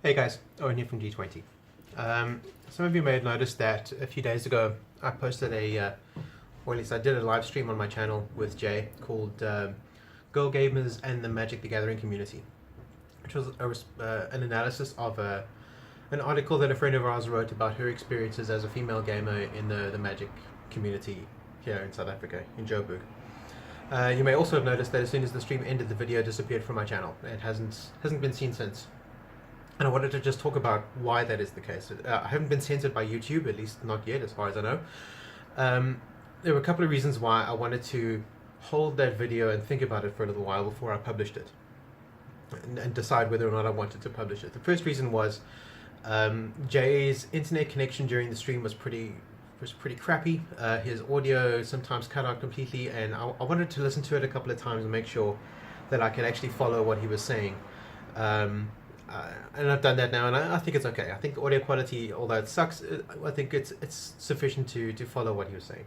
Hey guys, Owen here from G20. Some of you may have noticed that a few days ago I posted or at least I did a live stream on my channel with Jay called Girl Gamers and the Magic the Gathering Community, which was an analysis of an article that a friend of ours wrote about her experiences as a female gamer in the Magic community here in South Africa, in Joburg. You may also have noticed that as soon as the stream ended, the video disappeared from my channel. It hasn't been seen since. And I wanted to just talk about why that is the case. I haven't been censored by YouTube, at least not yet, as far as I know. There were a couple of reasons why I wanted to hold that video and think about it for a little while before I published it, and decide whether or not I wanted to publish it. The first reason was Jay's internet connection during the stream was pretty crappy. His audio sometimes cut out completely, and I wanted to listen to it a couple of times and make sure that I could actually follow what he was saying. And I've done that now, and I think it's okay. I think the audio quality, although it sucks, I think it's sufficient to follow what he was saying.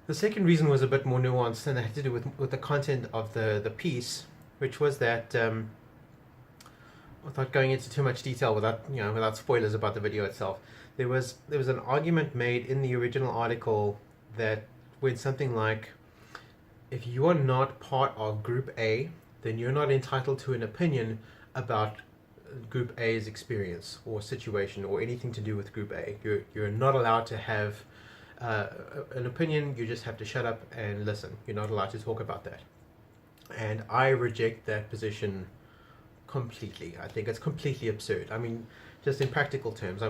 The second reason was a bit more nuanced, and it had to do with the content of the piece, which was that, without going into too much detail, without spoilers about the video itself, there was an argument made in the original article that went something like, if you are not part of Group A, then you're not entitled to an opinion about Group A's experience or situation or anything to do with Group A. You're not allowed to have an opinion. You just have to shut up and listen. You're not allowed to talk about that. And I reject that position completely. I think it's completely absurd. I mean, just in practical terms,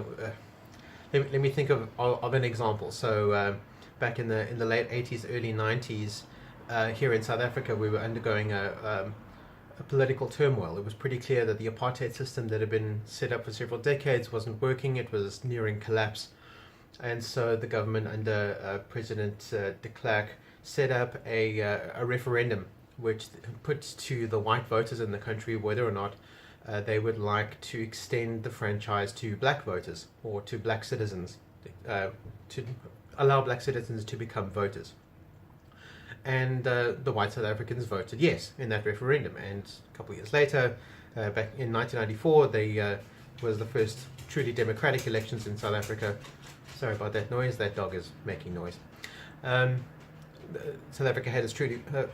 let me think of an example. So back in the late 80s, early 90s, here in South Africa, we were undergoing a political turmoil. It was pretty clear that the apartheid system that had been set up for several decades wasn't working. It was nearing collapse. And so the government under President de Klerk set up a referendum which puts to the white voters in the country whether or not they would like to extend the franchise to black voters or to black citizens, to allow black citizens to become voters. And the white South Africans voted yes in that referendum. And a couple of years later, back in 1994, there was the first truly democratic elections in South Africa. Sorry about that noise, that dog is making noise. South Africa had its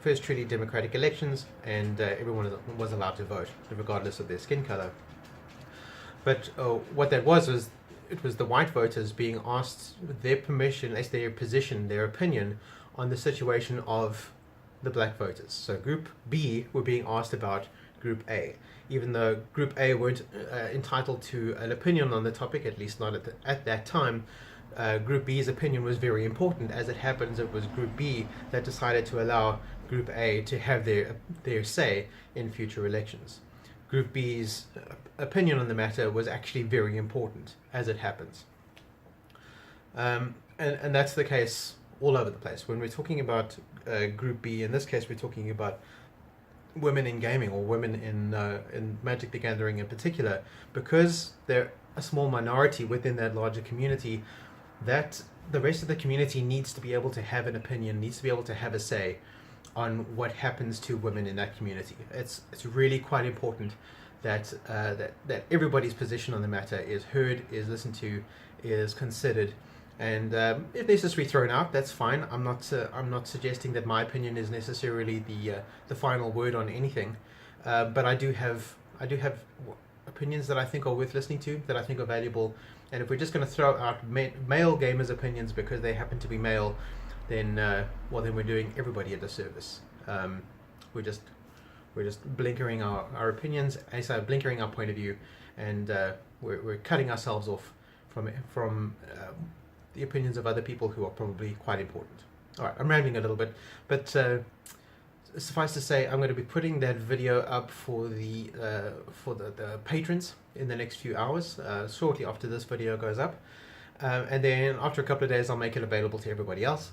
first truly democratic elections, and everyone was allowed to vote, regardless of their skin color. But what that was it was the white voters being asked their permission, their position, their opinion on the situation of the black voters. So Group B were being asked about Group A, even though Group A weren't entitled to an opinion on the topic, at least not at that time. Group B's opinion was very important. As it happens, it was Group B that decided to allow Group A to have their say in future elections. Group B's opinion on the matter was actually very important, as it happens. And that's the case all over the place. When we're talking about Group B, in this case, we're talking about women in gaming, or women in Magic the Gathering in particular, because they're a small minority within that larger community, that the rest of the community needs to be able to have an opinion, needs to be able to have a say on what happens to women in that community. It's really quite important that that everybody's position on the matter is heard, is listened to, is considered, and if necessary thrown out. That's fine. I'm not suggesting that my opinion is necessarily the final word on anything, but I do have opinions that I think are worth listening to, that I think are valuable. And if we're just going to throw out male gamers' opinions because they happen to be male, then we're doing everybody a disservice. We're just blinkering our opinions, blinkering our point of view, and we're cutting ourselves off from the opinions of other people who are probably quite important. All right, I'm rambling a little bit, but suffice to say, I'm going to be putting that video up for the patrons in the next few hours, shortly after this video goes up, and then after a couple of days I'll make it available to everybody else.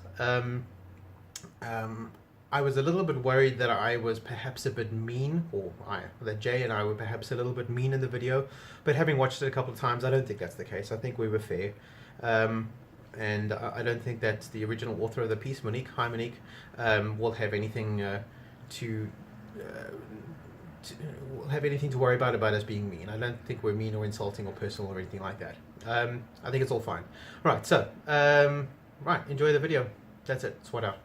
I was a little bit worried that I was perhaps a bit mean, that Jay and I were perhaps a little bit mean in the video, but having watched it a couple of times, I don't think that's the case. I think we were fair. And I don't think that the original author of the piece, Monique, hi Monique, will have anything to have anything to worry about us being mean. I don't think we're mean or insulting or personal or anything like that. I think it's all fine. Right, so, right, enjoy the video. That's it. Swat out.